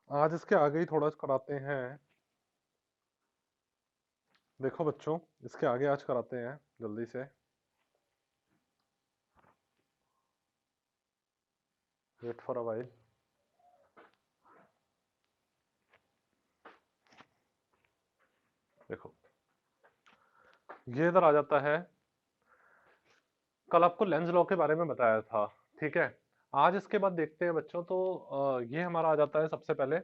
आज इसके आगे ही थोड़ा कराते हैं। देखो बच्चों, इसके आगे आज कराते हैं जल्दी से। Wait for a while. देखो, ये इधर आ जाता है। कल आपको लेंस लॉ के बारे में बताया था, ठीक है। आज इसके बाद देखते हैं बच्चों, तो ये हमारा आ जाता है सबसे पहले।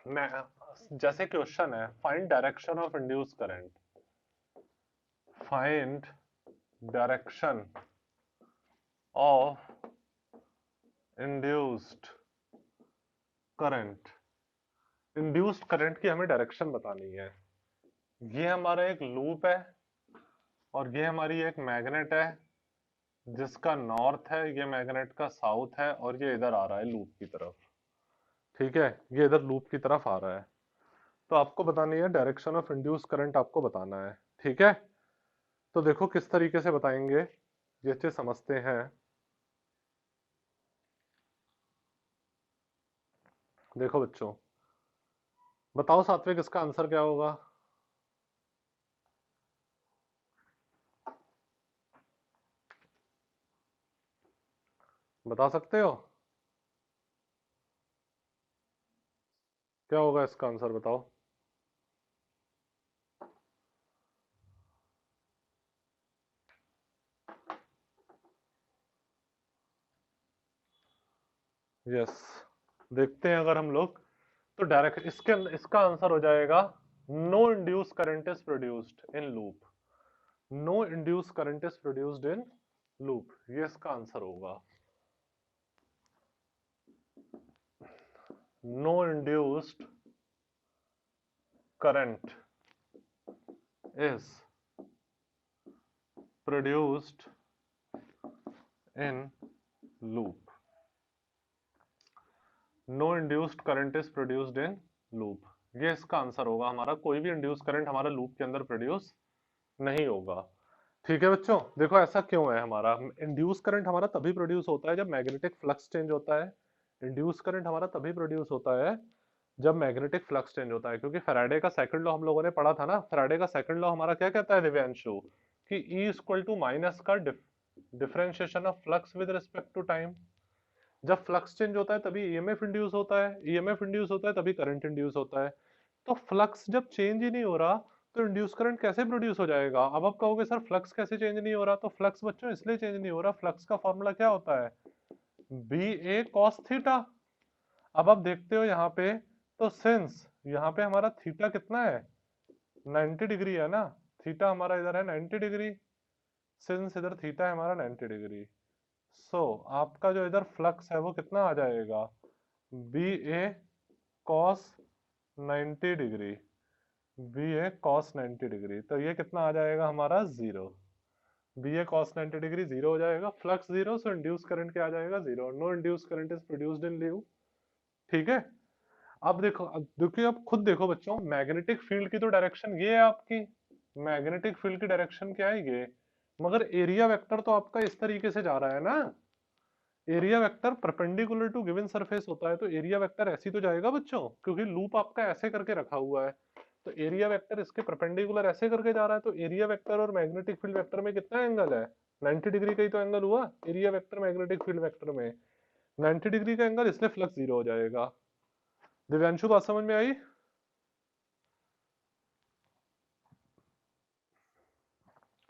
मैं जैसे क्वेश्चन है, find direction of induce current. Find direction of induced current. Induced current की हमें डायरेक्शन बतानी है। ये हमारा एक लूप है और ये हमारी एक मैग्नेट है जिसका नॉर्थ है, ये मैग्नेट का साउथ है और ये इधर आ रहा है लूप की तरफ। ठीक है, ये इधर लूप की तरफ आ रहा है। तो आपको बतानी है डायरेक्शन ऑफ इंड्यूस करंट, आपको बताना है। ठीक है, तो देखो किस तरीके से बताएंगे, ये चीज समझते हैं। देखो बच्चों, बताओ सात्विक, इसका आंसर क्या होगा? बता सकते हो? क्या होगा इसका आंसर, बताओ। यस, देखते हैं अगर हम लोग, तो डायरेक्ट इसका आंसर हो जाएगा, no induce current is produced in loop. No induce current is produced in loop, ये इसका आंसर होगा। No induced current is produced in loop. No induced current is produced in loop, ये इसका answer होगा हमारा। कोई भी इंड्यूस करंट हमारा लूप के अंदर प्रोड्यूस नहीं होगा। ठीक है बच्चों, देखो ऐसा क्यों है, हमारा इंड्यूस करंट हमारा तभी प्रोड्यूस होता है जब मैग्नेटिक फ्लक्स चेंज होता है। इंड्यूस करंट हमारा तभी प्रोड्यूस होता है जब मैग्नेटिक फ्लक्स चेंज होता है, क्योंकि फैराडे का सेकंड लॉ हम लोगों ने पढ़ा था ना। फैराडे का सेकंड लॉ हमारा क्या कहता है दिव्यांशु, कि E इक्वल टू माइनस का differentiation of flux with respect to time. जब फ्लक्स चेंज होता है तभी ईएमएफ इंड्यूस होता है, ईएमएफ इंड्यूस होता है तभी करंट इंड्यूस होता है। तो फ्लक्स जब चेंज ही नहीं हो रहा, तो इंड्यूस करंट कैसे प्रोड्यूस हो जाएगा? अब आप कहोगे सर फ्लक्स कैसे चेंज नहीं हो रहा, तो फ्लक्स बच्चों इसलिए चेंज नहीं हो रहा, फ्लक्स का फॉर्मूला क्या होता है, बी ए कॉस थीटा। अब आप देखते हो यहाँ पे, तो सिंस यहाँ पे हमारा थीटा कितना है, 90 डिग्री है ना। थीटा हमारा इधर है 90 डिग्री, सिंस इधर थीटा है हमारा 90 डिग्री। सो आपका जो इधर फ्लक्स है वो कितना आ जाएगा, B A cos 90 degree. B A cos 90 degree, तो ये कितना आ जाएगा हमारा, zero. B A cos 90 degree zero हो जाएगा, flux zero, so induce current क्या आ जाएगा, zero. No induce current is produced in loop. ठीक है, अब देखो, अब देखिए, अब खुद देखो बच्चों, मैग्नेटिक फील्ड की तो डायरेक्शन ये है आपकी, मैग्नेटिक फील्ड की डायरेक्शन क्या है, ये। मगर एरिया वेक्टर तो आपका इस तरीके से जा रहा है ना। Area vector perpendicular to given surface होता है, तो एरिया वेक्टर ऐसे ही तो जाएगा बच्चों, क्योंकि लूप आपका ऐसे करके रखा हुआ है। तो एरिया वेक्टर इसके परपेंडिकुलर ऐसे करके जा रहा है, तो एरिया वेक्टर और मैग्नेटिक फील्ड वेक्टर में कितना एंगल है, 90 डिग्री का ही तो एंगल हुआ area vector magnetic field vector में, 90 डिग्री का एंगल, इसलिए फ्लक्स जीरो हो जाएगा। दिव्यांशु, बात समझ में आई?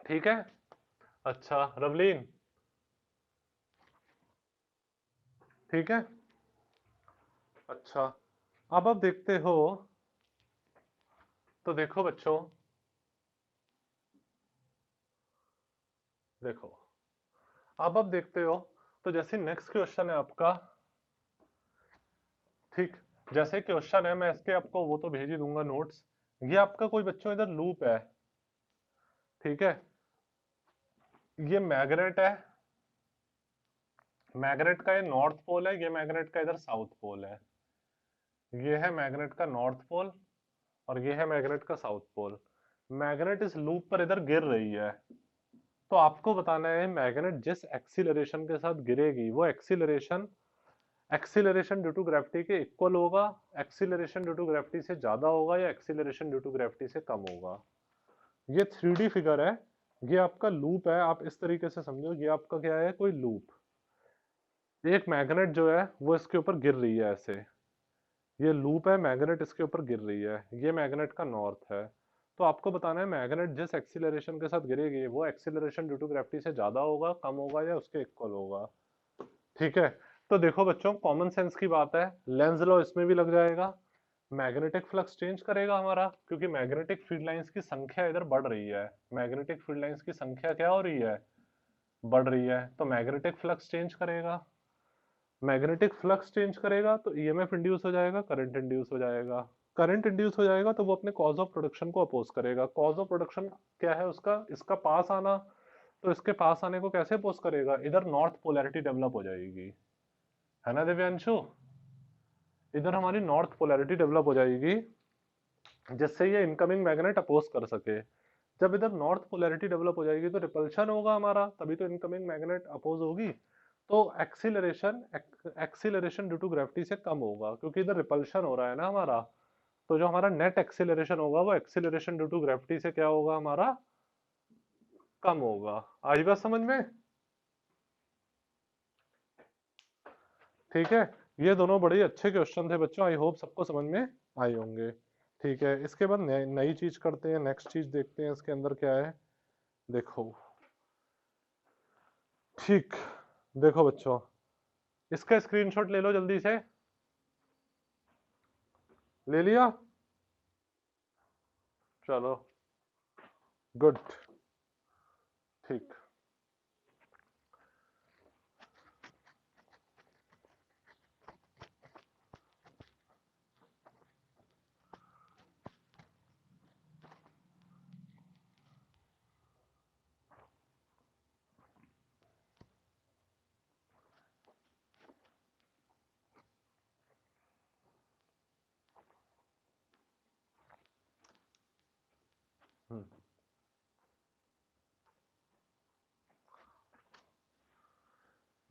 ठीक है। अच्छा रवलीन, ठीक है। अच्छा, अब आप देखते हो, तो देखो बच्चों, देखो अब आप देखते हो, तो जैसे नेक्स्ट क्वेश्चन है आपका, ठीक, जैसे क्वेश्चन है, मैं इसके आपको वो तो भेज ही दूंगा नोट्स। ये आपका कोई बच्चों इधर लूप है, ठीक है। ये मैग्नेट है, मैग्नेट का ये नॉर्थ पोल है, ये मैग्नेट का इधर साउथ पोल है। ये है मैग्नेट का नॉर्थ पोल और ये है मैग्नेट का साउथ पोल। मैग्नेट इस लूप पर इधर गिर रही है, तो आपको बताना है मैग्नेट जिस एक्सीलरेशन के साथ गिरेगी, वो acceleration acceleration due to gravity के इक्वल होगा, एक्सीलरेशन ड्यू टू ग्रेविटी से ज्यादा होगा, या एक्सीलरेशन ड्यू टू ग्रेविटी से कम होगा। ये 3D फिगर है, ये आपका लूप है, आप इस तरीके से समझो, ये आपका क्या है, कोई लूप। एक मैग्नेट जो है वो इसके ऊपर गिर रही है ऐसे, ये लूप है, मैग्नेट इसके ऊपर गिर रही है, ये मैग्नेट का नॉर्थ है। तो आपको बताना है मैग्नेट जिस एक्सीलरेशन के साथ गिरेगी वो एक्सीलरेशन ड्यू टू ग्रेविटी से ज्यादा होगा, कम होगा, या उसके इक्वल होगा। ठीक है, तो देखो बच्चों, कॉमन सेंस की बात है, लेंज लॉ इसमें भी लग जाएगा। मैग्नेटिक फ्लक्स चेंज करेगा हमारा, क्योंकि मैग्नेटिक फील्ड लाइंस की संख्या इधर बढ़ रही है, मैग्नेटिक फील्ड लाइंस की संख्या क्या हो रही है, बढ़ रही है, तो मैग्नेटिक फ्लक्स चेंज करेगा। मैग्नेटिक फ्लक्स चेंज करेगा तो ईएमएफ इंड्यूस हो जाएगा, करंट इंड्यूस हो जाएगा। करंट इंड्यूस हो जाएगा तो वो अपने कॉज ऑफ प्रोडक्शन को अपोज करेगा। कॉज ऑफ प्रोडक्शन क्या है उसका, इसका पास आना, तो इसके पास आने को कैसे अपोज करेगा, इधर नॉर्थ पोलैरिटी डेवलप हो जाएगी, है ना दिव्यांशु, इधर हमारी नॉर्थ पोलैरिटी डेवलप हो जाएगी, जिससे ये इनकमिंग मैग्नेट अपोज कर सके। जब इधर नॉर्थ पोलैरिटी डेवलप हो जाएगी तो रिपल्शन होगा हमारा, तभी तो इनकमिंग मैग्नेट अपोज होगी। तो एक्सीलरेशन ड्यू टू ग्रेविटी से कम होगा, क्योंकि इधर रिपल्शन हो रहा है ना हमारा। तो जो हमारा नेट एक्सीलरेशन होगा वो एक्सीलरेशन ड्यू टू ग्रेविटी से क्या होगा हमारा, कम होगा। आई बात समझ में? ठीक है, ये दोनों बड़े अच्छे क्वेश्चन थे बच्चों, आई होप सबको समझ में आए होंगे। ठीक है, इसके बाद नई चीज करते हैं, नेक्स्ट चीज देखते हैं इसके अंदर क्या है। देखो, ठीक, देखो बच्चों, इसका स्क्रीनशॉट ले लो जल्दी से, ले लिया, चलो गुड, ठीक।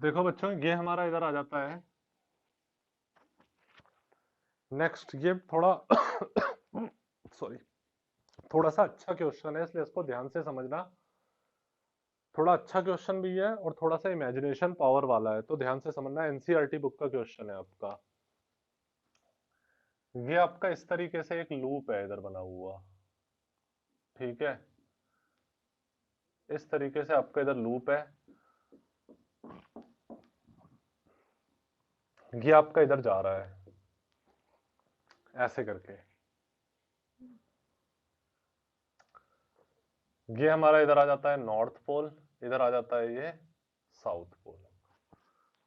देखो बच्चों, ये हमारा इधर आ जाता है। नेक्स्ट, ये थोड़ा सॉरी, थोड़ा सा अच्छा क्वेश्चन है, इसलिए इसको ध्यान से समझना। थोड़ा अच्छा क्वेश्चन भी है और थोड़ा सा इमेजिनेशन पावर वाला है, तो ध्यान से समझना। एनसीईआरटी बुक का क्वेश्चन है आपका। ये आपका इस तरीके से एक लूप है इधर बना हुआ, ठीक है, इस तरीके से आपका इधर लूप है, ये आपका इधर जा रहा है ऐसे करके, ये हमारा इधर आ जाता है नॉर्थ पोल, इधर आ जाता है ये साउथ पोल,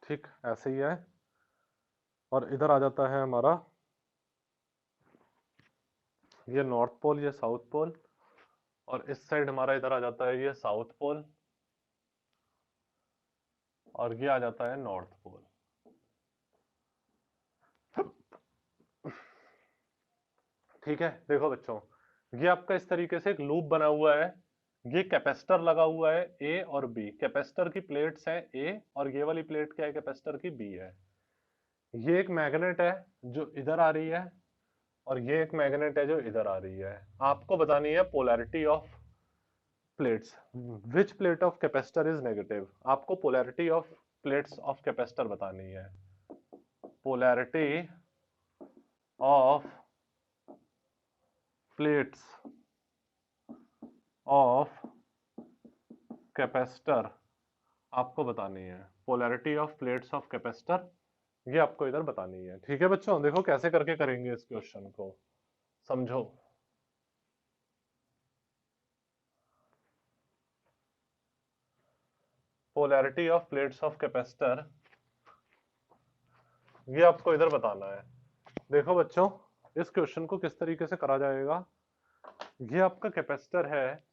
ठीक, ऐसे ही है। और इधर आ जाता है हमारा ये नॉर्थ पोल, ये साउथ पोल, और इस साइड हमारा इधर आ जाता है ये साउथ पोल, और ये आ जाता है नॉर्थ पोल। ठीक है, देखो बच्चों, ये आपका इस तरीके से एक लूप बना हुआ है, ये कैपेसिटर लगा हुआ है ए और बी, कैपेसिटर की प्लेट्स हैं ए, और ये वाली प्लेट क्या है, कैपेसिटर की बी है। ये एक मैग्नेट है जो इधर आ रही है, और ये एक मैग्नेट है जो इधर आ रही है। आपको बतानी है polarity of plates, which plate of capacitor is negative, आपको polarity of plates of capacitor बतानी है। Polarity of plates of capacitor आपको बतानी है, polarity of plates of capacitor ये आपको इधर बतानी है। ठीक है बच्चों, देखो कैसे करके करेंगे इस क्वेश्चन को, समझो। Polarity of plates of capacitor ये आपको इधर बताना है। देखो बच्चों, इस क्वेश्चन को किस तरीके से करा जाएगा, ये आपका कैपेसिटर है,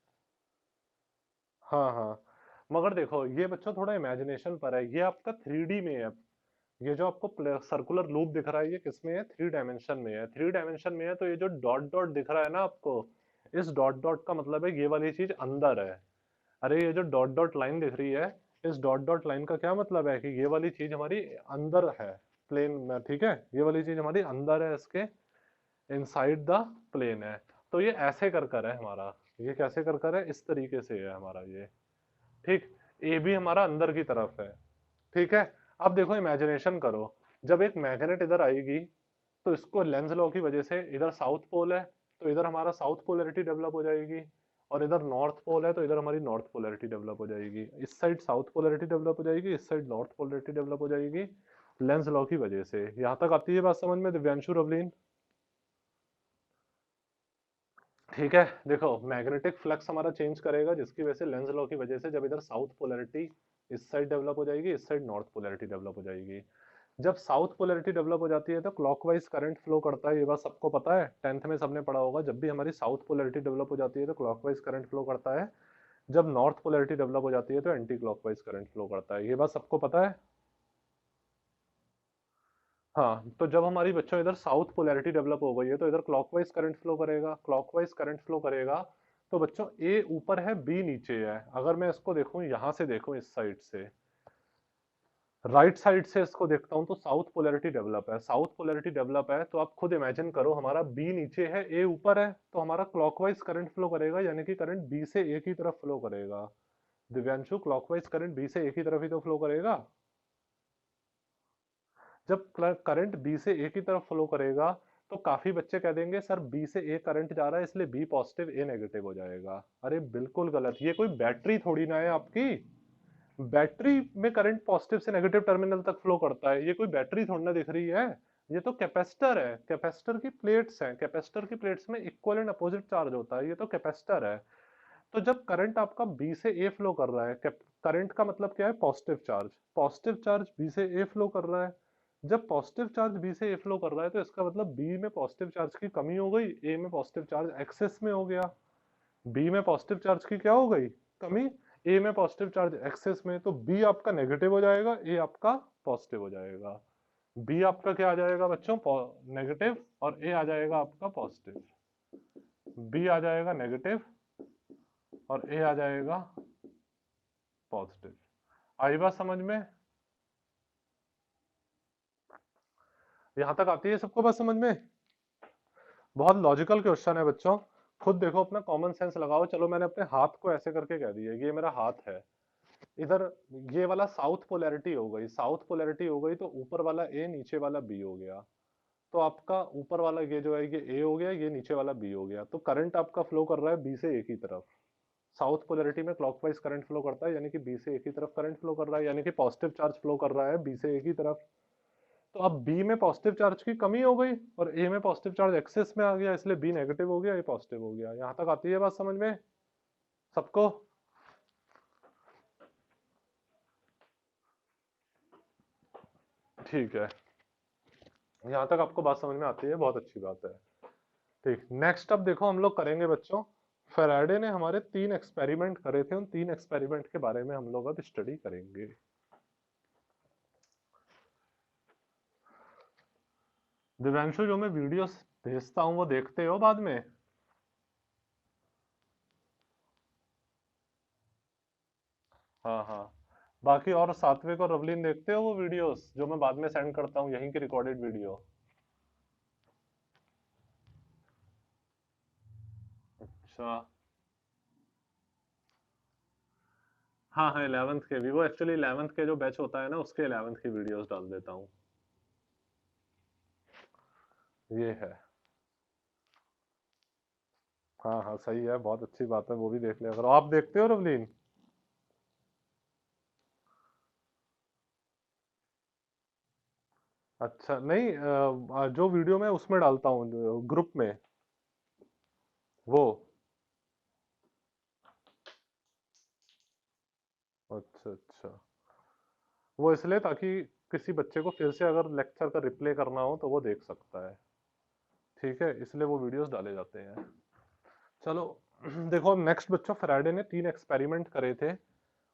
हाँ हाँ, मगर देखो ये बच्चों थोड़ा इमेजिनेशन पर है, ये आपका 3D में है। ये जो आपको सर्कुलर लूप दिख रहा है ये किसमें है, 3 डायमेंशन में है। 3 डायमेंशन में है तो ये जो डॉट डॉट दिख रहा है ना आपको, इस डॉट डॉट का मतलब है ये वाली चीज अंदर है। अरे ये जो डॉट डॉट लाइन दिख रही है, इस डॉट डॉट लाइन का क्या मतलब है कि ये वाली चीज हमारी अंदर है, प्लेन में, ठीक है, ये वाली चीज हमारी अंदर है इसके, इनसाइड द प्लेन है। तो ये ऐसे कर कर है हमारा, ये कैसे कर कर है, इस तरीके से है हमारा ये, ठीक। ए भी हमारा अंदर की तरफ है, ठीक है। अब देखो इमेजिनेशन करो, जब एक मैग्नेट इधर आएगी तो इसको लेंस लॉ की वजह से, इधर साउथ पोल है तो इधर हमारा साउथ पोलैरिटी डेवलप हो जाएगी, और इधर नॉर्थ पोल है तो इधर हमारी नॉर्थ पोलैरिटी डेवलप हो जाएगी। इस साइड साउथ पोलैरिटी डेवलप हो जाएगी, इस साइड नॉर्थ पोलैरिटी डेवलप हो जाएगी, लेंस लॉ की वजह से। यहां तक आती है बात समझ में दिव्यांशु, रवलीन? ठीक है। देखो मैग्नेटिक फ्लक्स हमारा चेंज करेगा, जिसकी वजह से लेंस लॉ की वजह से, जब इधर साउथ पोलैरिटी इस साइड डेवलप हो जाएगी, इस साइड नॉर्थ पोलैरिटी डेवलप हो जाएगी। जब साउथ पोलैरिटी डेवलप हो जाती है तो क्लॉकवाइज करंट फ्लो करता है, ये बात सबको पता है, 10th में सबने पढ़ा होगा। जब भी हमारी साउथ पोलैरिटी डेवलप हो जाती है तो क्लॉकवाइज करंट फ्लो करता है, जब नॉर्थ पोलैरिटी डेवलप हो जाती है तो एंटी क्लॉकवाइज करंट फ्लो करता है, ये बात सबको पता है। हाँ, तो जब हमारी बच्चों इधर साउथ पोलैरिटी डेवलप हो गई है तो इधर क्लॉकवाइज करंट फ्लो करेगा, क्लॉकवाइज करंट फ्लो करेगा। तो बच्चों ए ऊपर है, बी नीचे है। अगर मैं इसको देखूं, यहां से देखूं, इस साइड से, राइट साइड से इसको देखता हूं तो साउथ पोलैरिटी डेवलप है, साउथ पोलैरिटी डेवलप है। तो आप खुद इमेजिन करो, हमारा बी नीचे है, ए ऊपर है, तो हमारा क्लॉकवाइज करंट फ्लो करेगा, यानी कि करंट बी से ए की तरफ फ्लो करेगा। दिव्यांशु, क्लॉकवाइज करंट बी से ए की तरफ ही तो फ्लो करेगा। जब करंट बी से ए की तरफ फ्लो करेगा तो काफी बच्चे कह देंगे सर बी से ए करंट जा रहा है इसलिए बी पॉजिटिव ए नेगेटिव हो जाएगा। अरे बिल्कुल गलत, ये कोई बैटरी थोड़ी ना है आपकी। बैटरी में करंट पॉजिटिव से नेगेटिव टर्मिनल तक फ्लो करता है, ये कोई बैटरी थोड़ी ना दिख रही है। ये तो कैपेसिटर है, कैपेसिटर की प्लेट्स हैं, कैपेसिटर की प्लेट्स में इक्वल एंड अपोजिट चार्ज होता है, ये तो कैपेसिटर है। तो जब करंट आपका बी से ए फ्लो कर रहा है, करंट का मतलब क्या है, positive charge, positive charge B से ए फ्लो कर रहा है। जब पॉजिटिव चार्ज बी से ए फ्लो कर रहा है तो इसका मतलब बी में पॉजिटिव चार्ज की कमी हो गई, ए में पॉजिटिव चार्ज एक्सेस में हो गया। बी में पॉजिटिव चार्ज की क्या हो गई, कमी, ए में पॉजिटिव चार्ज एक्सेस में, तो बी आपका नेगेटिव हो जाएगा, ए आपका पॉजिटिव हो जाएगा। बी आपका क्या आ जाएगा बच्चों, नेगेटिव, और ए आ जाएगा आपका पॉजिटिव। बी आ जाएगा नेगेटिव और ए आ जाएगा पॉजिटिव। आई बात समझ में? यहां तक आती है सबको बात समझ में? बहुत लॉजिकल क्वेश्चन है बच्चों, खुद देखो, अपना कॉमन सेंस लगाओ। चलो मैंने अपने हाथ को ऐसे करके कह दिया, ये मेरा हाथ है, इधर ये वाला साउथ पोलैरिटी हो गई, साउथ पोलैरिटी हो गई तो ऊपर वाला ए नीचे वाला बी हो गया। तो आपका ऊपर वाला ये जो है ये ए हो गया, ये नीचे वाला बी हो गया। तो करंट आपका फ्लो कर रहा है बी से ए की तरफ, साउथ पोलैरिटी में क्लॉकवाइज करंट फ्लो करता है, यानी कि बी से ए की तरफ करंट फ्लो कर रहा है, यानी कि पॉजिटिव चार्ज फ्लो कर रहा है बी से ए की तरफ। तो अब बी में पॉजिटिव चार्ज की कमी हो गई और ए में पॉजिटिव चार्ज एक्सेस में आ गया, इसलिए बी नेगेटिव हो गया, ए पॉजिटिव हो गया। यहां तक आती है बात समझ में सबको? ठीक है, यहां तक आपको बात समझ में आती है, बहुत अच्छी बात है। ठीक, नेक्स्ट अब देखो हम लोग करेंगे बच्चों, फेराडे ने हमारे 3 एक्सपेरिमेंट करे थे, उन 3 एक्सपेरिमेंट के बारे में हम लोग अब स्टडी करेंगे। दिव्यांशु, जो मैं वीडियोस भेजता हूँ वो देखते हो बाद में? हाँ हाँ, बाकी और सात्विक और रवलीन देखते हो वो वीडियोस जो मैं बाद में सेंड करता हूँ, यहीं की रिकॉर्डेड वीडियो? अच्छा, हाँ हाँ, 11th के भी, वो एक्चुअली 11th के जो बैच होता है ना उसके 11th की वीडियोस डाल देता हूँ। ये है। हाँ हाँ सही है, बहुत अच्छी बात है, वो भी देख लिया करो। आप देखते हो रवलीन? अच्छा नहीं, जो वीडियो मैं उसमें डालता हूँ ग्रुप में, वो। अच्छा अच्छा, वो इसलिए ताकि किसी बच्चे को फिर से अगर लेक्चर का रिप्ले करना हो तो वो देख सकता है, ठीक है, इसलिए वो वीडियोस डाले जाते हैं। चलो देखो नेक्स्ट बच्चों, फ्राइडे ने 3 एक्सपेरिमेंट करे थे,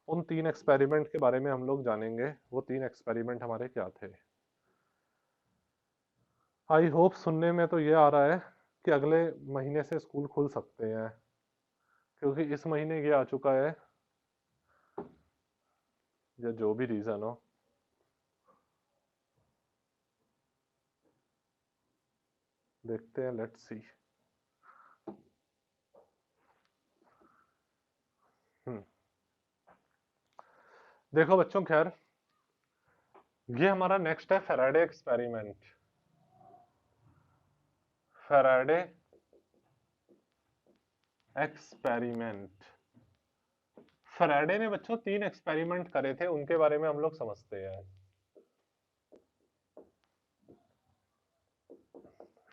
उन 3 एक्सपेरिमेंट के बारे में हम लोग जानेंगे। वो 3 एक्सपेरिमेंट हमारे क्या थे? आई होप सुनने में तो ये आ रहा है कि अगले महीने से स्कूल खुल सकते हैं, क्योंकि इस महीने ये आ चुका है, या जो भी रीजन हो। देखते हैं, लेट्स सी। देखो बच्चों, खैर ये हमारा नेक्स्ट है Faraday experiment. Faraday experiment. Faraday ने बच्चों 3 एक्सपेरिमेंट करे थे, उनके बारे में हम लोग समझते हैं।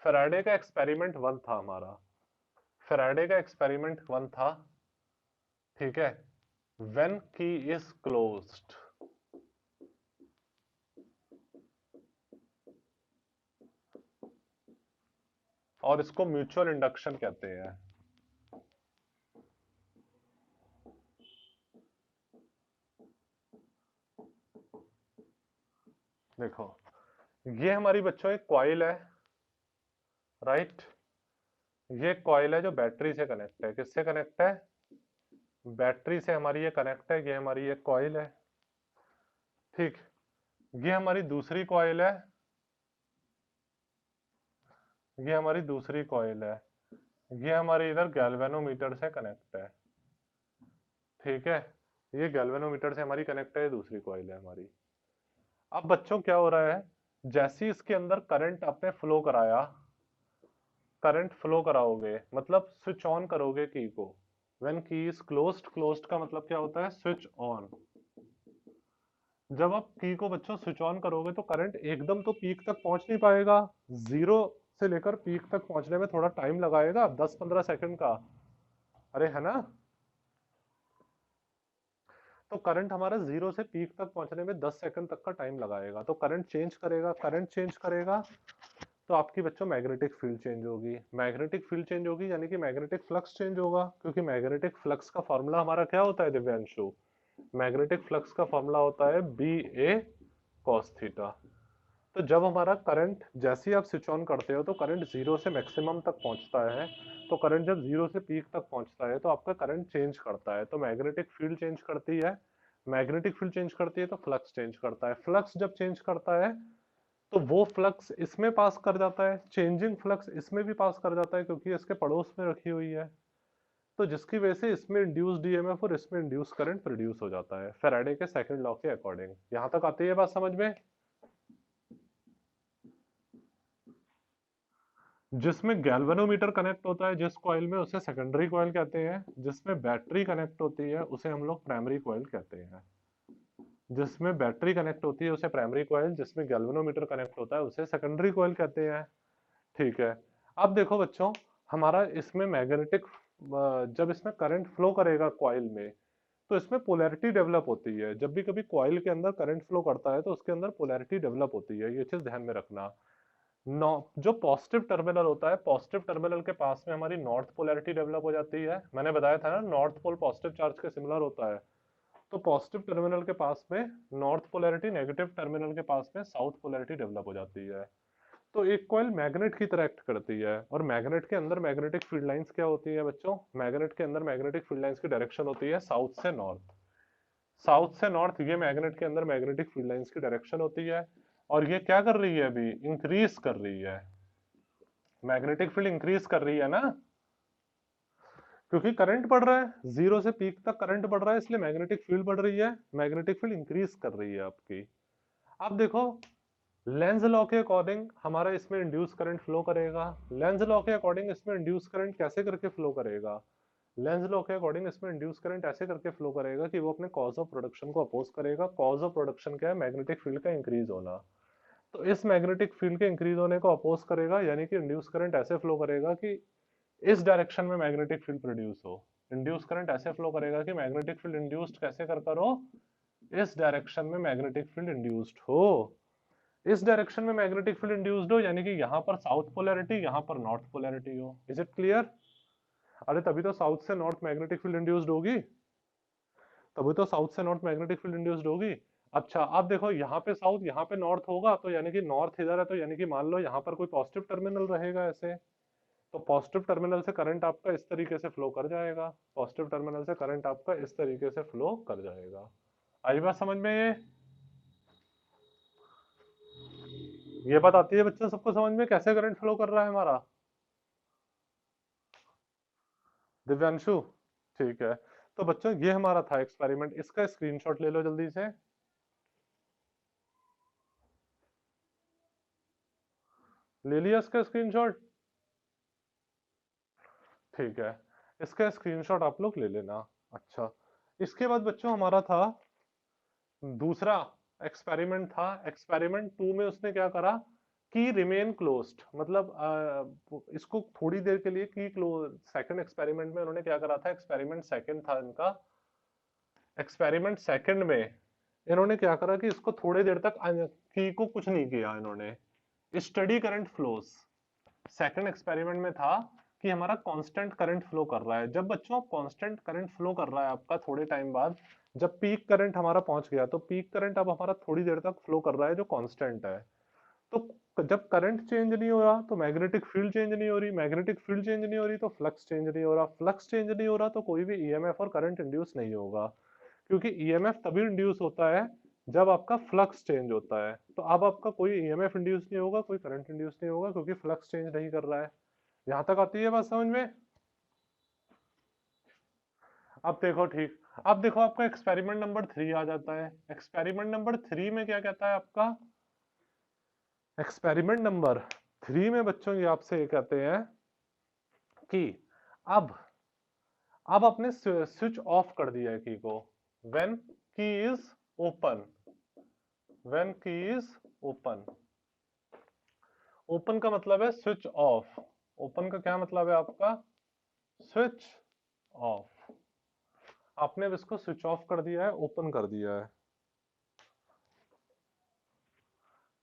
फैराडे का एक्सपेरिमेंट 1 था हमारा। फैराडे का एक्सपेरिमेंट 1 था, ठीक है। व्हेन की इज क्लोज्ड, और इसको म्यूचुअल इंडक्शन कहते हैं। देखो, ये हमारी बच्चों एक कॉइल है, राइट। ये कॉइल है जो बैटरी से कनेक्ट है। किससे कनेक्ट है? बैटरी से हमारी ये कनेक्ट है। ये हमारी एक कॉइल है, ठीक। ये हमारी दूसरी कॉइल है, ये हमारी दूसरी कॉइल है। ये हमारी इधर गैल्वेनोमीटर से कनेक्ट है, ठीक है। ये गैल्वेनोमीटर से हमारी कनेक्ट है, ये दूसरी कॉइल है हमारी। अब बच्चों क्या हो रहा है, जैसे ही इसके अंदर करंट आपने फ्लो कराया, करंट फ्लो कराओगे मतलब स्विच ऑन करोगे की को। व्हेन की इज क्लोज्ड, क्लोज्ड का मतलब क्या होता है? Switch on. जब आप की को बच्चों स्विच ऑन करोगे तो करंट एकदम तो पीक तक पहुंच नहीं पाएगा। जीरो से लेकर पीक तक पहुंचने में थोड़ा टाइम लगाएगा, 10-15 सेकंड का। अरे है ना। तो करंट हमारा जीरो से पीक तक पहुंचने में 10 सेकंड तक का टाइम लगाएगा। तो करंट चेंज करेगा, करंट चेंज करेगा तो आपकी बच्चों मैग्नेटिक फील्ड चेंज होगी। मैग्नेटिक फील्ड चेंज होगी यानी कि मैग्नेटिक फ्लक्स चेंज होगा, क्योंकि मैग्नेटिक फ्लक्स का फॉर्मूला हमारा क्या होता है दिव्यांशु? मैग्नेटिक फ्लक्स का फॉर्मूला होता है बी ए कॉस थीटा। तो जब हमारा करंट, जैसे ही आप स्विच ऑन करते हो तो करंट जीरो से मैक्सिमम तक पहुंचता है। तो करंट जब जीरो से पीक तक पहुंचता है तो आपका करंट चेंज करता है, तो मैग्नेटिक फील्ड चेंज करती है। मैग्नेटिक फील्ड चेंज करती है तो फ्लक्स चेंज करता है। फ्लक्स जब चेंज करता है तो वो फ्लक्स इसमें पास कर जाता है, चेंजिंग फ्लक्स इसमें भी पास कर जाता है क्योंकि इसके पड़ोस में रखी हुई है। तो जिसकी वजह से इसमें इंड्यूस्ड ईएमएफ और इसमें इंड्यूस करंट प्रोड्यूस हो जाता है, फैराडे के सेकंड लॉ के अकॉर्डिंग। यहां तक आती है बात समझ में? जिसमें गैल्वेनोमीटर कनेक्ट होता है जिस कॉइल में, उसे सेकेंडरी कॉइल कहते हैं। जिसमें बैटरी कनेक्ट होती है उसे हम लोग प्राइमरी कॉइल कहते हैं। जिसमें बैटरी कनेक्ट होती है उसे प्राइमरी कॉइल, जिसमें गैल्वेनोमीटर कनेक्ट होता है उसे सेकेंडरी कॉइल कहते हैं, ठीक है। अब देखो बच्चों, हमारा इसमें मैग्नेटिक, जब इसमें करंट फ्लो करेगा कॉइल में तो इसमें पोलैरिटी डेवलप होती है। जब भी कभी कॉइल के अंदर करंट फ्लो करता है तो उसके अंदर पोलैरिटी डेवलप होती है, ये चीज ध्यान में रखना। नौ जो पॉजिटिव टर्मिनल होता है, पॉजिटिव टर्मिनल के पास में हमारी नॉर्थ पोलैरिटी डेवलप हो जाती है। मैंने बताया था ना, नॉर्थ पोल पॉजिटिव चार्ज के सिमिलर होता है। तो पॉजिटिव टर्मिनल के पास में नॉर्थ पोलैरिटी, नेगेटिव टर्मिनल के पास में साउथ पोलैरिटी डेवलप हो जाती है। तो एक कॉइल मैग्नेट की तरह एक्ट करती है। और मैग्नेट के अंदर मैग्नेटिक फील्ड लाइंस क्या होती है बच्चों? मैग्नेट के अंदर मैग्नेटिक फील्ड लाइंस की डायरेक्शन होती है साउथ से नॉर्थ। साउथ से नॉर्थ, ये मैग्नेट के अंदर मैग्नेटिक फील्ड लाइंस की डायरेक्शन होती है। और ये क्या कर रही है? अभी इंक्रीज कर रही है। मैग्नेटिक फील्ड इंक्रीज कर रही है ना, क्योंकि करंट बढ़ रहा है, जीरो से पीक तक करंट बढ़ रहा है, इसलिए मैग्नेटिक फील्ड बढ़ रही है। मैग्नेटिक फील्ड इंक्रीज कर रही है आपकी। अब देखो, लेंज लॉ के अकॉर्डिंग हमारा इसमें इंड्यूस करंट फ्लो करेगा। लेंज लॉ के अकॉर्डिंग इसमें इंड्यूस करंट कैसे करके फ्लो करेगा? लेंज लॉ के अकॉर्डिंग इसमें इंड्यूस करंट ऐसे करके फ्लो करेगा कि वो अपने कॉज ऑफ प्रोडक्शन को अपोज करेगा। कॉज ऑफ प्रोडक्शन क्या है? मैग्नेटिक फील्ड का इंक्रीज होना। तो इस मैग्नेटिक फील्ड के इंक्रीज होने को अपोज करेगा, यानी कि इंड्यूस करंट ऐसे फ्लो करेगा कि इस डायरेक्शन में मैग्नेटिक फील्ड प्रोड्यूस हो। इंड्यूस करंट ऐसे फ्लो करेगा कि मैग्नेटिक फील्ड इंड्यूस्ड कैसे कर कर हो? इस डायरेक्शन में मैग्नेटिक फील्ड इंड्यूस्ड हो। इस डायरेक्शन में मैग्नेटिक फील्ड इंड्यूस्ड हो यानी कि यहाँ पर साउथ पोलैरिटी, यहाँ पर नॉर्थ पोलैरिटी हो। Is it clear? अरे तभी तो साउथ से नॉर्थ मैग्नेटिक फील्ड इंड्यूस्ड होगी। तभी तो साउथ से नॉर्थ मैग्नेटिक फील्ड इंड्यूस्ड होगी। अच्छा, अब देखो, यहाँ पे साउथ, यहाँ पे नॉर्थ होगा, तो यानी कि नॉर्थ इधर है, तो यानी कि मान लो यहाँ पर कोई पॉजिटिव टर्मिनल रहेगा ऐसे। तो पॉजिटिव टर्मिनल से करंट आपका इस तरीके से फ्लो कर जाएगा। पॉजिटिव टर्मिनल से करंट आपका इस तरीके से फ्लो कर जाएगा। आई बात समझ में ये? ये बात आती है बच्चों सबको समझ में, कैसे करंट फ्लो कर रहा है हमारा? दिव्यांशु, ठीक है। तो बच्चों ये हमारा था एक्सपेरिमेंट, इसका स्क्रीनशॉट ले लो जल्दी से। ले लिया इसका स्क्रीनशॉट? ठीक है, इसका स्क्रीनशॉट आप लोग ले लेना। अच्छा, इसके बाद बच्चों हमारा था दूसरा एक्सपेरिमेंट था। एक्सपेरिमेंट 2 में उसने क्या करा कि रिमेन क्लोज्ड, मतलब इसको थोड़ी देर के लिए की क्लोज। सेकंड एक्सपेरिमेंट में उन्होंने क्या करा था, एक्सपेरिमेंट सेकंड था इनका। एक्सपेरिमेंट सेकंड में इन्होंने क्या करा कि इसको थोड़ी देर तक की को कुछ नहीं किया इन्होंने। Study current flows second experiment में था कि हमारा कांस्टेंट करंट फ्लो कर रहा है। जब बच्चों कांस्टेंट करंट फ्लो कर रहा है आपका थोड़े टाइम बाद, जब पीक करंट हमारा पहुंच गया, तो पीक करंट अब हमारा थोड़ी देर तक फ्लो कर रहा है जो कांस्टेंट है। तो जब करंट चेंज नहीं हो रहा तो मैग्नेटिक फील्ड चेंज नहीं हो रही, मैग्नेटिक फील्ड चेंज नहीं हो रही तो फ्लक्स चेंज नहीं हो रहा, फ्लक्स चेंज नहीं हो रहा तो कोई भी ईएमएफ और करंट इंड्यूस नहीं होगा। क्योंकि ईएमएफ तभी इंड्यूस होता है जब आपका फ्लक्स चेंज होता है। तो अब आपका कोई ईएमएफ इंड्यूस नहीं होगा, कोई करंट इंड्यूस नहीं होगा, क्योंकि फ्लक्स चेंज नहीं कर रहा है। यहां तक आती है बात समझ में? अब देखो ठीक, अब देखो आपका एक्सपेरिमेंट नंबर 3 आ जाता है। एक्सपेरिमेंट नंबर 3 में क्या कहता है आपका? एक्सपेरिमेंट नंबर 3 में बच्चों ये आपसे ये कहते हैं कि अब अब आपने स्विच ऑफ कर दिया है की को। व्हेन की इज ओपन, व्हेन की इज ओपन। ओपन का मतलब है स्विच ऑफ। ओपन का क्या मतलब है आपका? Switch off. आपने अब इसको स्विच ऑफ कर दिया है, ओपन कर दिया है।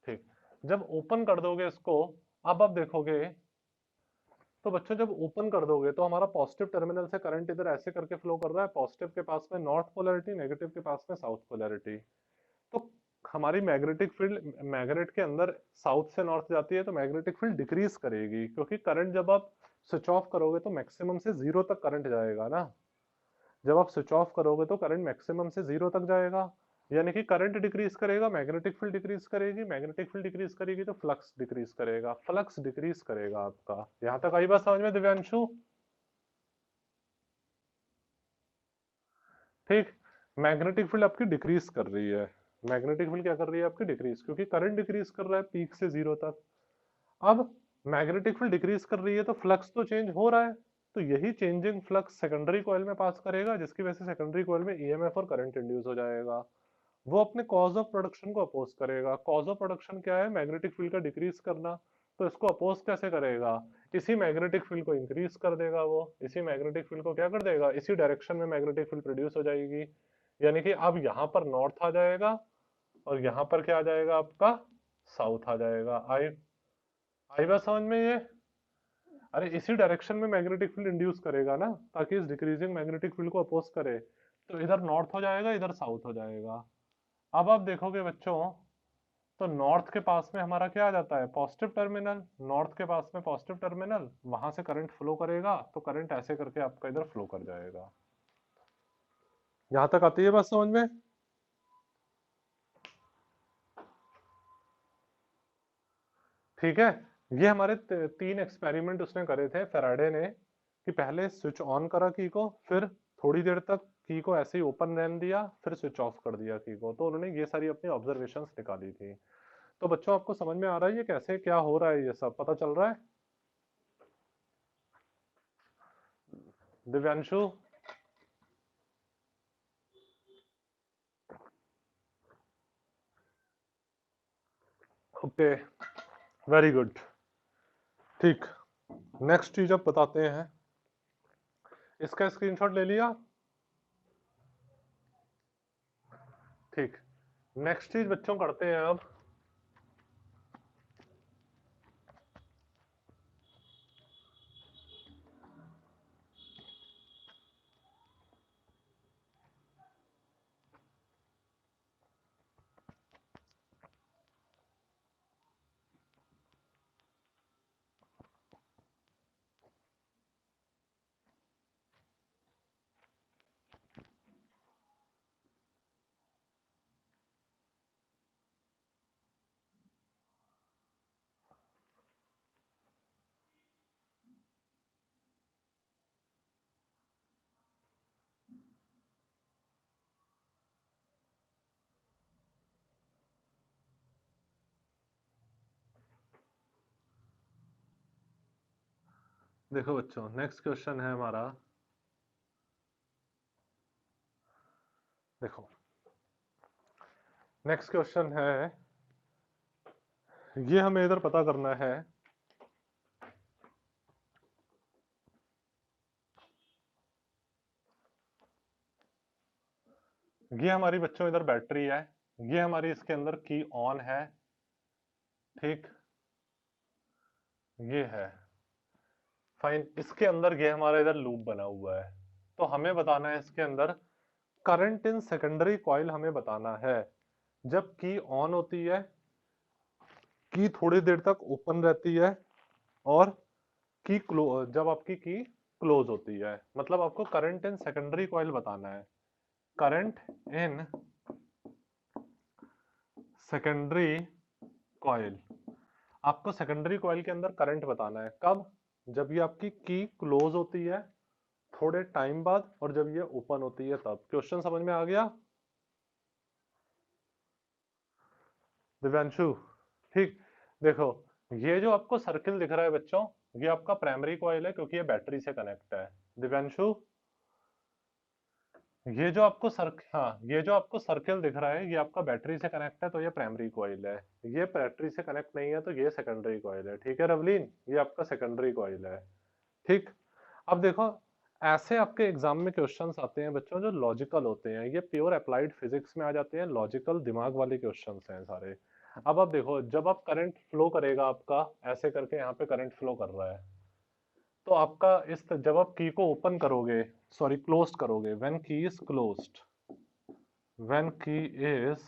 ठीक, जब ओपन कर दोगे इसको, अब आप देखोगे तो बच्चों जब ओपन कर दोगे तो हमारा पॉजिटिव टर्मिनल से करंट इधर ऐसे करके फ्लो कर रहा है। पॉजिटिव के पास में नॉर्थ पोलैरिटी, नेगेटिव के पास में साउथ पोलैरिटी। तो हमारी मैग्नेटिक फील्ड मैग्नेट के अंदर साउथ से नॉर्थ जाती है तो मैग्नेटिक फील्ड डिक्रीज करेगी, क्योंकि करंट जब आप स्विच ऑफ करोगे तो मैक्सिमम से जीरो तक करंट जाएगा ना। जब आप स्विच ऑफ करोगे तो करंट मैक्सिमम से जीरो तक जाएगा, यानी कि करंट डिक्रीज करेगा, मैग्नेटिक फील्ड डिक्रीज करेगी, मैग्नेटिक फील्ड डिक्रीज करेगी तो फ्लक्स डिक्रीज करेगा, फ्लक्स डिक्रीज करेगा आपका। यहां तक आई बात समझ में दिव्यांशु? ठीक, मैग्नेटिक फील्ड आपकी डिक्रीज कर रही है। मैग्नेटिक फील्ड क्या कर रही है आपकी? डिक्रीज, क्योंकि करंट डिक्रीज कर रहा है पीक से जीरो तक। अब मैग्नेटिक फील्ड डिक्रीज कर रही है तो फ्लक्स तो चेंज हो रहा है, तो यही चेंजिंग फ्लक्स सेकेंडरी कॉइल में पास करेगा, जिसकी वजह से सेकेंडरी कॉइल में ईएमएफ और करंट इंड्यूस हो जाएगा। वो अपने कॉज ऑफ प्रोडक्शन को अपोज करेगा। कॉज ऑफ प्रोडक्शन क्या है? मैग्नेटिक फील्ड का डिक्रीज करना। तो इसको अपोज कैसे करेगा? इसी मैग्नेटिक फील्ड को इंक्रीज कर देगा, वो इसी मैग्नेटिक फील्ड को क्या कर देगा, इसी डायरेक्शन में मैग्नेटिक फील्ड प्रोड्यूस हो जाएगी। यानी कि अब यहाँ पर नॉर्थ आ जाएगा और यहाँ पर क्या आ जाएगा आपका? साउथ आ जाएगा। आई आई बात समझ में ये? अरे इसी डायरेक्शन में मैग्नेटिक फील्ड इंड्यूस करेगा ना, ताकि इस डिक्रीजिंग मैग्नेटिक फील्ड को अपोज करे। तो इधर नॉर्थ हो जाएगा, इधर साउथ हो जाएगा। अब आप देखोगे बच्चों, तो नॉर्थ के पास में हमारा क्या आ जाता है? Positive terminal. नॉर्थ के पास में पॉजिटिव टर्मिनल, वहां से करंट फ्लो करेगा तो करंट ऐसे करके आपका इधर फ्लो कर जाएगा। यहां तक आती है बात समझ में? ठीक है, ये हमारे तीन एक्सपेरिमेंट उसने करे थे फैराडे ने, कि पहले स्विच ऑन करा की को, फिर थोड़ी देर तक की को ऐसे ही ओपन रहने दिया, फिर स्विच ऑफ कर दिया की को। तो उन्होंने ये सारी अपनी ऑब्जर्वेशंस निकाली थी। तो बच्चों आपको समझ में आ रहा है ये कैसे क्या हो रहा है, ये सब पता चल रहा है? Divyanshu, okay, very good. ठीक, नेक्स्ट चीज अब बताते हैं। इसका स्क्रीनशॉट ले लिया? ठीक, नेक्स्ट चीज बच्चों करते हैं अब। देखो बच्चों, नेक्स्ट क्वेश्चन है हमारा, देखो नेक्स्ट क्वेश्चन है, ये हमें इधर पता करना है ये हमारी बच्चों इधर बैटरी है, ये हमारी इसके अंदर की ऑन है, ठीक, ये है फाइन। इसके अंदर ये हमारा इधर लूप बना हुआ है, तो हमें बताना है इसके अंदर करंट इन सेकेंडरी कॉइल हमें बताना है। जब की ऑन होती है, की थोड़ी देर तक ओपन रहती है, और की क्लोज, जब आपकी की क्लोज होती है, मतलब आपको करंट इन सेकेंडरी कॉइल बताना है। करंट इन सेकेंडरी कॉइल, आपको सेकेंडरी कॉइल के अंदर करंट बताना है। कब? जब ये आपकी की क्लोज होती है थोड़े टाइम बाद, और जब ये ओपन होती है तब। क्वेश्चन समझ में आ गया दिव्यांशु? ठीक, देखो ये जो आपको सर्किल दिख रहा है बच्चों, ये आपका प्राइमरी कॉइल है क्योंकि ये बैटरी से कनेक्ट है। दिव्यांशु, ये जो आपको हाँ, ये जो आपको सर्किल दिख रहा है ये आपका बैटरी से कनेक्ट है, तो ये प्राइमरी कॉइल है। ये बैटरी से कनेक्ट नहीं है तो ये सेकेंडरी कॉइल है। ठीक है रवलीन, ये आपका सेकेंडरी कॉइल है। ठीक, अब देखो ऐसे आपके एग्जाम में क्वेश्चंस आते हैं बच्चों जो लॉजिकल होते हैं, ये प्योर अप्लाइड फिजिक्स में आ जाते हैं, लॉजिकल दिमाग वाले क्वेश्चंस हैं सारे। अब आप देखो, जब आप करंट फ्लो करेगा आपका ऐसे करके, यहाँ पे करंट फ्लो कर रहा है, तो आपका जब आप की को ओपन करोगे, सॉरी क्लोज करोगे, व्हेन की इज क्लोज्ड, व्हेन की इज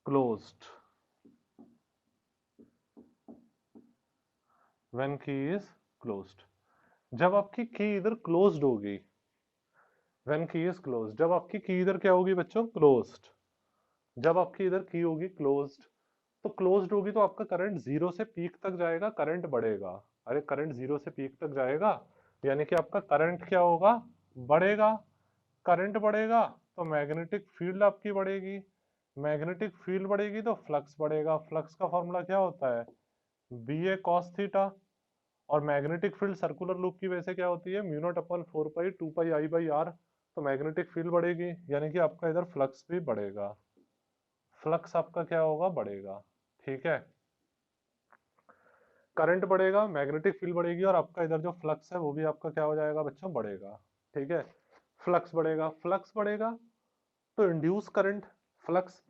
क्लोज्ड, व्हेन की इज क्लोज्ड, जब आपकी की इधर क्लोज्ड होगी, व्हेन की इज क्लोज्ड, जब आपकी की इधर क्या होगी बच्चों? क्लोज्ड। जब आपकी इधर की होगी क्लोज्ड, तो क्लोज्ड होगी तो आपका करंट जीरो से पीक तक जाएगा, करंट बढ़ेगा। अरे करंट जीरो से पीक तक जाएगा, यानी कि आपका करंट क्या होगा? बढ़ेगा। करंट बढ़ेगा तो मैग्नेटिक फील्ड आपकी बढ़ेगी, मैग्नेटिक फील्ड बढ़ेगी तो फ्लक्स बढ़ेगा। फ्लक्स का फॉर्मूला क्या होता है? B A cos theta. और मैग्नेटिक फील्ड सर्कुलर लूप की वजह से क्या होती है? Mu naught upon 4 pi 2 pi I by R. तो मैग्नेटिक फील्ड बढ़ेगी, यानी कि आपका इधर फ्लक्स भी बढ़ेगा, फ्लक्स आपका क्या होगा? बढ़ेगा। ठीक है, करंट बढ़ेगा, मैग्नेटिक फील्ड बढ़ेगी, और आपका इधर जो फ्लक्स है वो भी आपका क्या हो जाएगा बच्चों? बढ़ेगा। ठीक है, फ्लक्स बढ़ेगा, फ्लक्स बढ़ेगा तो इंड्यूस करंट, फ्लक्स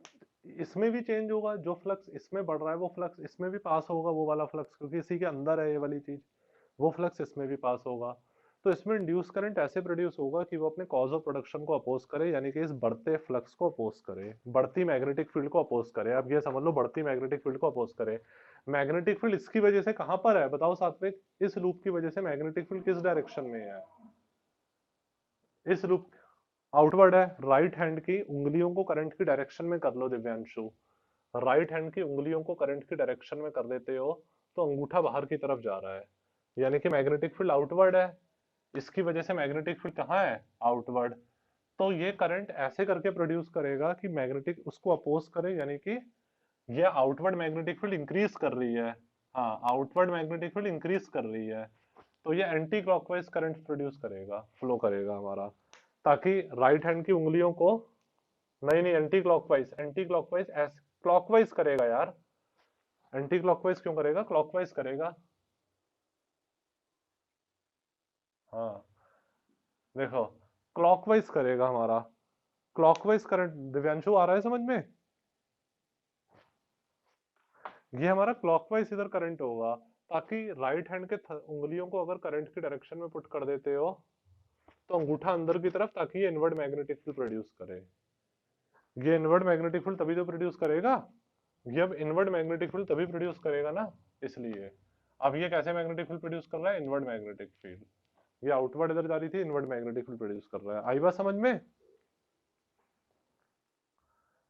इसमें भी चेंज होगा, जो फ्लक्स इसमें बढ़ रहा है वो फ्लक्स इसमें भी पास होगा, वो वाला फ्लक्स, क्योंकि इसी के अंदर है ये वाली चीज, वो फ्लक्स इसमें भी पास होगा। तो इसमें इंड्यूस करंट ऐसे प्रोड्यूस होगा कि वो अपने कॉज ऑफ प्रोडक्शन को अपोज करे, यानी कि इस बढ़ते फ्लक्स को अपोज करे, बढ़ती मैग्नेटिक फील्ड को अपोज करे। आप ये समझ लो, बढ़ती मैग्नेटिक फील्ड को अपोज करे। मैग्नेटिक फील्ड इसकी वजह से कहां पर है बताओ सात्विक? इस लूप की वजह से मैग्नेटिक फील्ड किस डायरेक्शन में है? इस लूप आउटवर्ड है। राइट हैंड की उंगलियों को करंट की डायरेक्शन में कर लो दिव्यांशु, राइट हैंड की उंगलियों को करंट की डायरेक्शन में कर देते हो तो अंगूठा बाहर की तरफ जा रहा है, यानी कि मैग्नेटिक फील्ड आउटवर्ड है। इसकी वजह से मैग्नेटिक फील्ड कहाँ है? आउटवर्ड। तो ये करंट ऐसे करके प्रोड्यूस करेगा कि मैग्नेटिक उसको अपोज करे, यानी कि ये आउटवर्ड मैग्नेटिक फील्ड इंक्रीज कर रही है। हाँ, आउटवर्ड मैग्नेटिक फील्ड इंक्रीज कर रही है, तो ये एंटी क्लॉकवाइज करंट प्रोड्यूस करेगा, फ्लो करेगा हमारा, ताकि राइट हैंड की उंगलियों को, नहीं नहीं anti clockwise, anti clockwise clockwise करेगा यार, एंटी क्लॉकवाइज क्यों करेगा? क्लॉकवाइज करेगा। हाँ, देखो क्लॉकवाइज करेगा हमारा, क्लॉकवाइज करंट दिव्यांशु आ रहा है समझ में? ये हमारा क्लॉकवाइज इधर करंट होगा, ताकि राइट हैंड के उंगलियों को अगर करंट की डायरेक्शन में पुट कर देते हो तो अंगूठा अंदर की तरफ, ताकि ये इनवर्ड मैग्नेटिक फील्ड प्रोड्यूस करे। ये इनवर्ड मैग्नेटिक फील्ड तभी तो प्रोड्यूस करेगा, ये अब इनवर्ड मैग्नेटिक फील्ड तभी प्रोड्यूस करेगा ना, इसलिए। अब ये कैसे मैग्नेटिक फील्ड प्रोड्यूस कर रहा है? Inward magnetic field. ये आउटवर्ड इधर जा रही थी, इनवर्ड मैग्नेटिक फील्ड प्रोड्यूस कर रहा है। आई बात समझ में?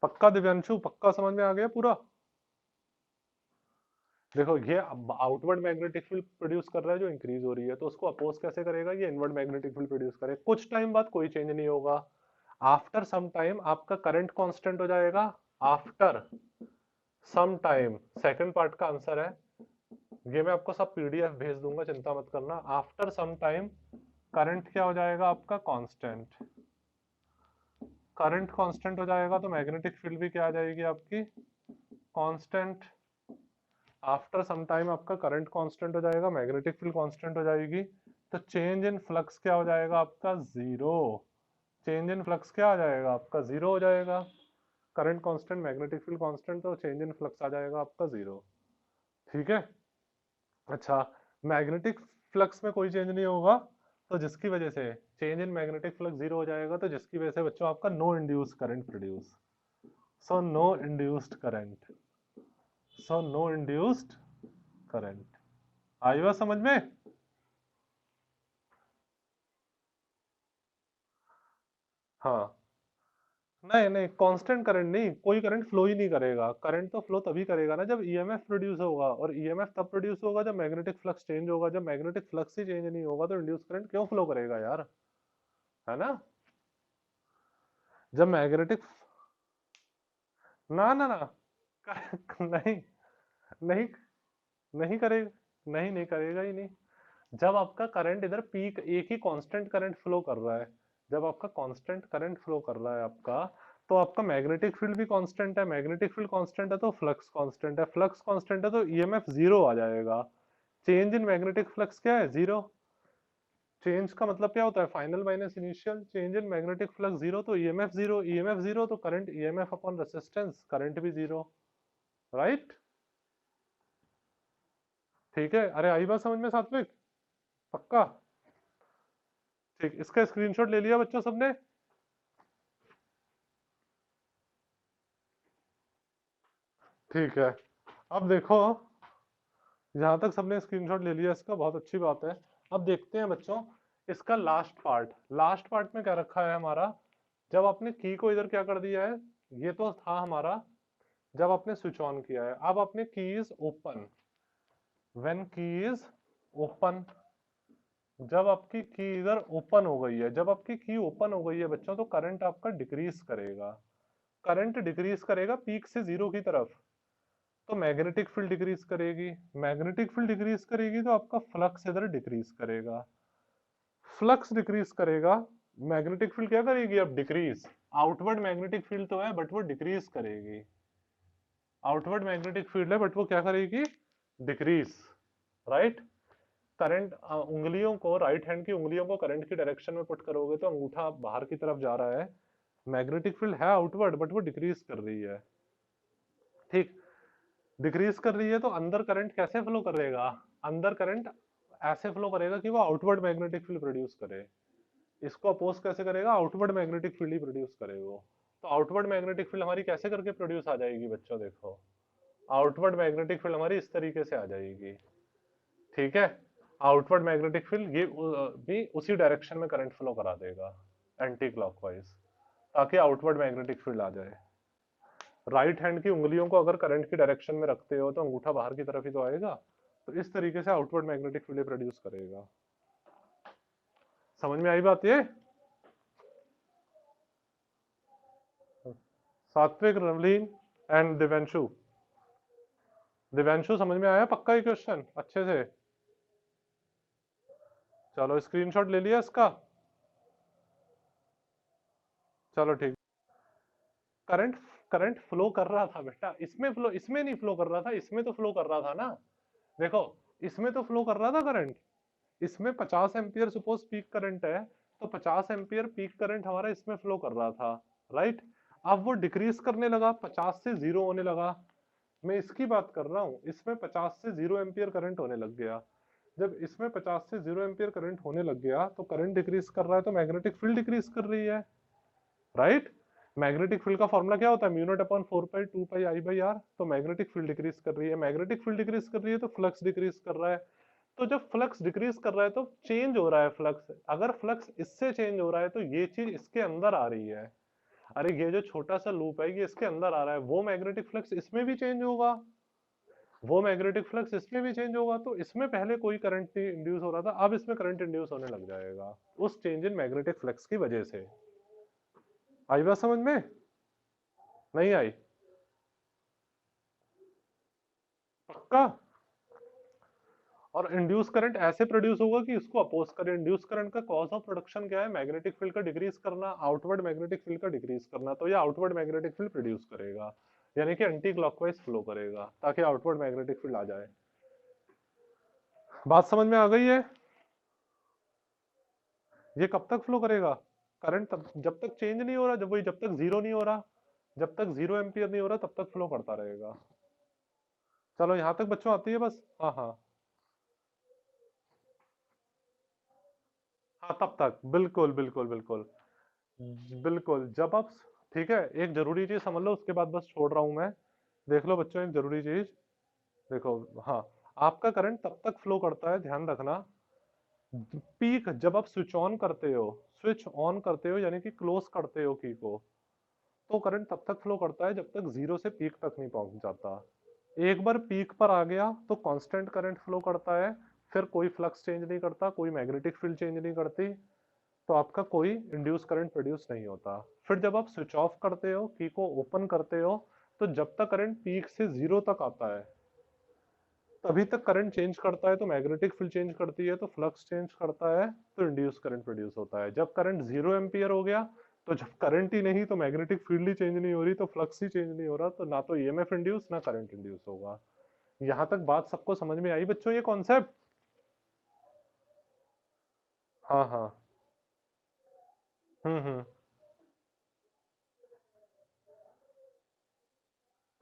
पक्का दिव्यांशु? पक्का समझ में आ गया पूरा? देखो ये आउटवर्ड मैग्नेटिक फील्ड प्रोड्यूस कर रहा है जो इंक्रीज हो रही है, तो उसको अपोज कैसे करेगा? ये इनवर्ड मैग्नेटिक फील्ड प्रोड्यूस करे। कुछ टाइम बाद कोई चेंज नहीं होगा, आफ्टर सम टाइम आपका करंट कांस्टेंट हो जाएगा, after some time. Second part का आंसर है ये मैं आपको सब पीडीएफ भेज दूंगा, चिंता मत करना। आफ्टर सम टाइम करंट क्या हो जाएगा आपका, कांस्टेंट। करंट कांस्टेंट हो जाएगा तो मैग्नेटिक फील्ड भी क्या आ जाएगी आपकी, कांस्टेंट। आफ्टर सम टाइम आपका करंट कांस्टेंट हो जाएगा, मैग्नेटिक फील्ड कांस्टेंट हो जाएगी, तो चेंज इन फ्लक्स क्या हो जाएगा आपका, जीरो। चेंज इन फ्लक्स क्या आ जाएगा आपका, जीरो हो जाएगा। Current constant, magnetic field constant, तो चेंज इन फ्लक्स आ जाएगा आपका जीरो। ठीक है। अच्छा, मैग्नेटिक फ्लक्स में कोई चेंज नहीं होगा, तो जिसकी वजह से change in magnetic flux zero हो जाएगा, तो जिसकी वजह से बच्चों आपका no induce current produce. So no induced current, so no induced current. आई बात समझ में? हाँ, नहीं नहीं, कांस्टेंट करंट नहीं, कोई करंट फ्लो ही नहीं करेगा। करंट तो फ्लो तभी करेगा ना जब ईएमएफ प्रोड्यूस होगा, और ईएमएफ तब प्रोड्यूस होगा जब मैग्नेटिक फ्लक्स चेंज होगा। जब मैग्नेटिक फ्लक्स ही चेंज नहीं होगा तो इंड्यूस करंट क्यों फ्लो करेगा यार, है ना? जब मैग्नेटिक, ना ना ना, नहीं नहीं, नहीं करेगा, नहीं नहीं करेगा ही नहीं। जब आपका करंट इधर पीक, एक ही कांस्टेंट करंट फ्लो कर रहा है, जब आपका कांस्टेंट करंट फ्लो कर रहा है आपका, तो आपका मैग्नेटिक फील्ड भी कांस्टेंट है। मैग्नेटिक फील्ड कांस्टेंट है तो फ्लक्स कांस्टेंट है, फ्लक्स कांस्टेंट है तो ईएमएफ जीरो आ जाएगा। चेंज इन मैग्नेटिक फ्लक्स क्या है, जीरो। चेंज का मतलब क्या होता है, final minus initial. Change in magnetic flux zero तो ईएमएफ जीरो, ईएमएफ जीरो तो current, EMF upon resistance, current भी जीरो। राइट? ठीक है, अरे आई बात समझ में सात्विक? पक्का? ठीक, इसका स्क्रीनशॉट ले लिया बच्चों सबने? ठीक है, अब देखो, जहां तक सबने स्क्रीनशॉट ले लिया इसका, बहुत अच्छी बात है। अब देखते हैं बच्चों इसका लास्ट पार्ट। लास्ट पार्ट में क्या रखा है हमारा, जब आपने की को इधर क्या कर दिया है, ये तो था हमारा जब आपने स्विच ऑन किया है। अब आपने की इज ओपन, व्हेन की इज ओपन, जब आपकी की इधर ओपन हो गई है, जब आपकी की ओपन हो गई है बच्चों, तो करंट आपका डिक्रीज करेगा। करंट डिक्रीज करेगा पीक से जीरो की तरफ, तो मैग्नेटिक फील्ड डिक्रीज करेगी। मैग्नेटिक फील्ड डिक्रीज करेगी तो आपका फ्लक्स इधर डिक्रीज करेगा। फ्लक्स डिक्रीज करेगा, मैग्नेटिक फील्ड क्या करेगी अब, डिक्रीज। आउटवर्ड मैग्नेटिक फील्ड तो है बट वो डिक्रीज करेगी। आउटवर्ड मैग्नेटिक फील्ड है बट वो क्या करेगी, डिक्रीज। राइट? करंट, उंगलियों को, राइट हैंड की उंगलियों को करंट की डायरेक्शन में पुट करोगे तो अंगूठा बाहर की तरफ जा रहा है। मैग्नेटिक फील्ड है आउटवर्ड बट वो डिक्रीज कर रही है। ठीक, डिक्रीज कर रही है तो अंदर करंट कैसे फ्लो करेगा, अंदर करंट ऐसे फ्लो करेगा कि वो आउटवर्ड मैग्नेटिक फील्ड प्रोड्यूस करे। इसको अपोज कैसे करेगा, आउटवर्ड मैग्नेटिक फील्ड ही प्रोड्यूस करे वो। तो आउटवर्ड मैग्नेटिक फील्ड हमारी कैसे करके प्रोड्यूस आ जाएगी बच्चों, देखो आउटवर्ड मैग्नेटिक फील्ड हमारी इस तरीके से आ जाएगी। ठीक है, आउटवर्ड मैग्नेटिक फील्ड ये भी उसी डायरेक्शन में करंट फ्लो करा देगा, एंटी क्लॉकवाइज, ताकि आउटवर्ड मैग्नेटिक फील्ड आ जाए। राइट हैंड की उंगलियों को अगर करंट की डायरेक्शन में रखते हो तो अंगूठा बाहर की तरफ ही तो आएगा, तो इस तरीके से आउटवर्ड मैग्नेटिक फील्ड प्रोड्यूस करेगा। समझ में आई बात ये? सात्विक, रवलीन एंड दिव्यांशु, दिव्यांशु समझ में आया पक्का ही क्वेश्चन अच्छे से? चलो स्क्रीनशॉट ले लिया इसका? चलो ठीक। करंट, करंट फ्लो कर रहा था बेटा, इसमें फ्लो, इसमें नहीं फ्लो कर रहा था, इसमें तो फ्लो कर रहा था ना। देखो, इसमें तो फ्लो कर रहा था करंट, इसमें 50 एम्पियर सपोज पीक करंट है, तो 50 एम्पियर पीक करंट हमारा इसमें फ्लो कर रहा था। राइट? अब वो डिक्रीज करने लगा, 50 से जीरो होने लगा। मैं इसकी बात कर रहा हूँ, इसमें 50 से जीरो एम्पियर करंट होने लग गया। जब इसमें 50 से जीरो एम्पियर करंट होने लग गया तो करंट डिक्रीज कर रहा है तो मैग्नेटिक फील्ड डिक्रीज कर रही है। राइट? मैग्नेटिक फील्ड का फॉर्मूला क्या होता है, mu naught upon 4 pi 2 pi I by R. तो मैग्नेटिक फील्ड डिक्रीज कर रही है, मैग्नेटिक फील्ड डिक्रीज कर रही है तो फ्लक्स डिक्रीज कर रहा है। तो जब फ्लक्स डिक्रीज कर रहा है तो चेंज हो रहा है फ्लक्स। अगर फ्लक्स इससे चेंज हो रहा है तो ये चीज इसके अंदर आ रही है। अरे ये जो छोटा सा लूप है ये इसके अंदर आ रहा है, वो मैग्नेटिक फ्लक्स इसमें भी चेंज होगा, वो मैग्नेटिक फ्लक्स इसमें भी चेंज होगा। तो इसमें पहले कोई करंट नहीं इंड्यूस हो रहा था, अब इसमें करंट इंड्यूस होने लग जाएगा उस चेंज इन मैग्नेटिक फ्लक्स की वजह से। आई बात समझ में? नहीं आई? पक्का? और इंड्यूस करंट ऐसे प्रोड्यूस होगा कि इसको अपोज करे। इंड्यूस करंट का कॉज ऑफ प्रोडक्शन क्या है? मैग्नेटिक फील्ड का डिक्रीज करना, आउटवर्ड मैग्नेटिक फील्ड का डिक्रीज करना। तो ये आउटवर्ड मैग्नेटिक फील्ड प्रोड्यूस करेगा, यानी कि एंटी क्लॉकवाइज फ्लो करेगा ताकि आउटवर्ड मैग्नेटिक फील्ड आ जाए। बात समझ में आ गई है? ये कब तक फ्लो करेगा? करंट तब जब तक चेंज नहीं हो रहा, जब तक जीरो नहीं हो रहा, जब तक 0 एम्पियर नहीं हो रहा तब तक फ्लो करता रहेगा। चलो यहां तक बच्चों आती है बस? हाँ हाँ हाँ, तब तक बिल्कुल बिल्कुल बिल्कुल बिल्कुल। जब आप, ठीक है, एक जरूरी चीज समझ लो, उसके बाद बस छोड़ रहा हूं मैं। देख लो बच्चों, एक जरूरी चीज देखो। हाँ, आपका करंट तब तक फ्लो करता है, ध्यान रखना, पीक जब आप स्विच ऑन करते हो, स्विच ऑन करते हो यानी कि क्लोज करते हो की को, तो करंट तब तक फ्लो करता है जब तक जीरो से पीक तक नहीं पहुंच जाता। एक बार पीक पर आ गया तो कांस्टेंट करंट फ्लो करता है, फिर कोई फ्लक्स चेंज नहीं करता, कोई मैग्नेटिक फील्ड चेंज नहीं करती, तो आपका कोई इंड्यूस करंट प्रोड्यूस नहीं होता। फिर जब आप स्विच ऑफ करते हो, की को ओपन करते हो, तो जब तक करंट पीक से जीरो तक आता है तभी तक करंट चेंज करता है, तो मैग्नेटिक फील्ड चेंज करती है, तो फ्लक्स चेंज करता है, तो इंड्यूस करंट प्रोड्यूस होता है। जब करंट 0 एम्पियर हो गया, तो जब करंट ही नहीं तो मैग्नेटिक फील्ड ही चेंज नहीं हो रही, तो फ्लक्स ही चेंज नहीं हो रहा, तो ना तो ईएमएफ इंड्यूस ना करंट इंड्यूस होगा। यहां तक बात सबको समझ में आई बच्चों, ये कॉन्सेप्ट? हाँ हाँ। हम्म।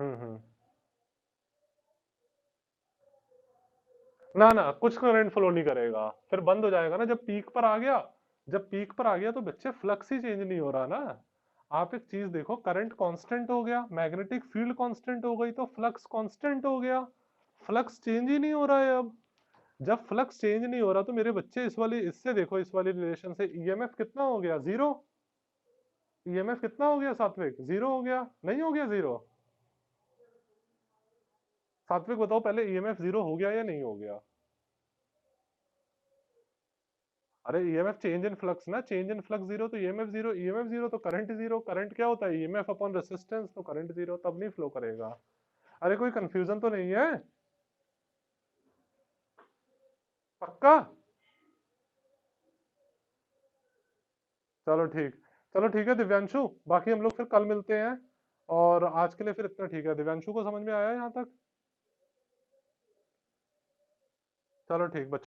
हम्म। ना ना, कुछ करंट फ्लो नहीं करेगा, फिर बंद हो जाएगा ना जब पीक पर आ गया। जब पीक पर आ गया तो बच्चे फ्लक्स ही चेंज नहीं हो रहा ना। आप एक चीज देखो, करंट कांस्टेंट हो गया, मैग्नेटिक फील्ड कांस्टेंट हो गई, तो फ्लक्स कांस्टेंट हो गया। फ्लक्स चेंज ही नहीं हो रहा है अब। जब फ्लक्स चेंज नहीं हो रहा तो मेरे बच्चे इस वाली, इससे देखो, इस वाली रिलेशन से ईएमएफ कितना हो गया? जीरो। ईएमएफ कितना हो गया सात्विक? जीरो हो गया, नहीं हो गया जीरो? सात्विक बताओ पहले, ईएमएफ जीरो हो गया या नहीं हो गया? अरे ईएमएफ चेंज इन फ्लक्स ना, चेंज इन फ्लक्स जीरो तो ईएमएफ जीरो, ईएमएफ जीरो तो करंट जीरो। करंट क्या होता है? ईएमएफ अपॉन रेजिस्टेंस, तो करंट जीरो, तब नहीं फ्लो करेगा। अरे कोई कंफ्यूजन तो नहीं है? पक्का? चलो ठीक, चलो ठीक है दिव्यांशु, बाकी हम लोग फिर कल मिलते हैं। और आज के लिए फिर इतना ठीक है। दिव्यांशु को समझ में आया यहाँ तक? चलो ठीक बच्चों।